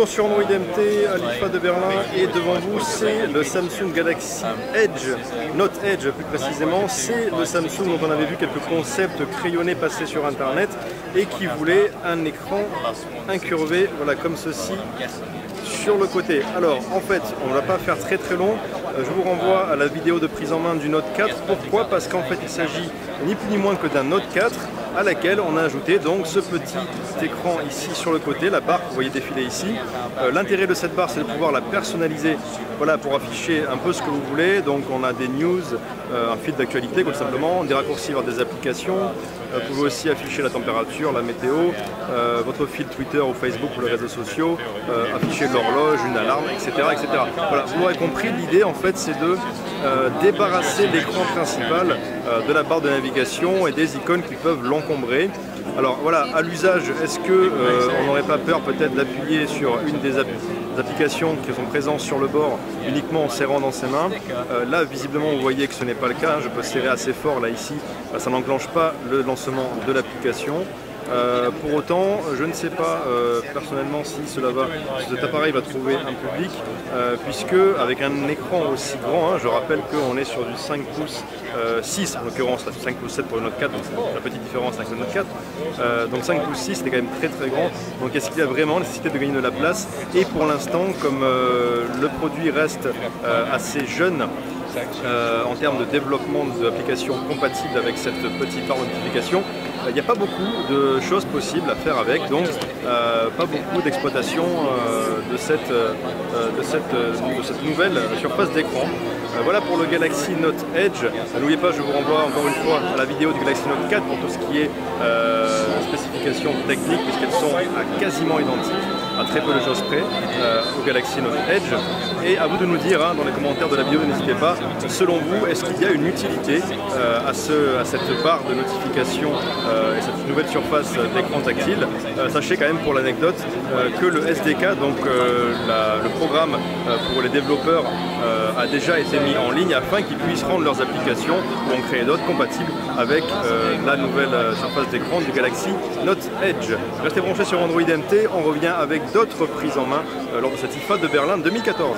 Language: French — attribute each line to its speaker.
Speaker 1: Toujours sur Android MT à l'IFA de Berlin et devant vous c'est le Samsung Galaxy Edge, Note Edge plus précisément. C'est le Samsung dont on avait vu quelques concepts crayonnés passer sur internet et qui voulait un écran incurvé, voilà comme ceci sur le côté. Alors en fait on ne va pas faire très long, je vous renvoie à la vidéo de prise en main du Note 4. Pourquoi? Parce qu'en fait il s'agit ni plus ni moins que d'un Note 4 à laquelle on a ajouté donc ce petit écran ici sur le côté, la barre que vous voyez défiler ici. L'intérêt de cette barre c'est de pouvoir la personnaliser, voilà, pour afficher un peu ce que vous voulez. Donc on a des news, un fil d'actualité tout simplement, des raccourcis vers des applications. Vous pouvez aussi afficher la température, la météo, votre fil Twitter ou Facebook ou les réseaux sociaux, afficher l'horloge, une alarme, etc., etc. Voilà, vous l'aurez compris, l'idée en fait c'est de débarrasser l'écran principal de la barre de navigation et des icônes qui peuvent l'encombrer. Alors voilà, à l'usage, est-ce que on n'aurait pas peur peut-être d'appuyer sur une des applications qui sont présentes sur le bord uniquement en serrant dans ses mains? Là visiblement vous voyez que ce n'est pas le cas, je peux serrer assez fort là ici, ça n'enclenche pas le lancement de l'application. Pour autant, je ne sais pas personnellement si cet appareil va trouver un public, puisque avec un écran aussi grand, je rappelle qu'on est sur du 5 pouces 6 en l'occurrence, 5 pouces 7 pour le Note 4, donc c'est la petite différence avec le Note 4. Donc 5 pouces 6 c'était quand même très grand, donc est-ce qu'il y a vraiment nécessité de gagner de la place? Et pour l'instant, comme le produit reste assez jeune, en termes de développement d'applications compatibles avec cette petite barre de notification, il n'y a pas beaucoup de choses possibles à faire avec, donc pas beaucoup d'exploitation de cette nouvelle surface d'écran. Voilà pour le Galaxy Note Edge. N'oubliez pas, je vous renvoie encore une fois à la vidéo du Galaxy Note 4 pour tout ce qui est spécifications techniques, puisqu'elles sont quasiment identiques, à très peu de choses près, au Galaxy Note Edge. Et à vous de nous dire dans les commentaires de la vidéo, n'hésitez pas, selon vous, est-ce qu'il y a une utilité à cette barre de notification et cette nouvelle surface d'écran tactile? Sachez quand même pour l'anecdote que le SDK, donc le programme pour les développeurs, a déjà été mis en ligne afin qu'ils puissent rendre leurs applications ou en créer d'autres compatibles avec la nouvelle surface d'écran du Galaxy Note Edge. Restez branchés sur Android MT, on revient avec d'autres prises en main lors de cette IFA de Berlin 2014.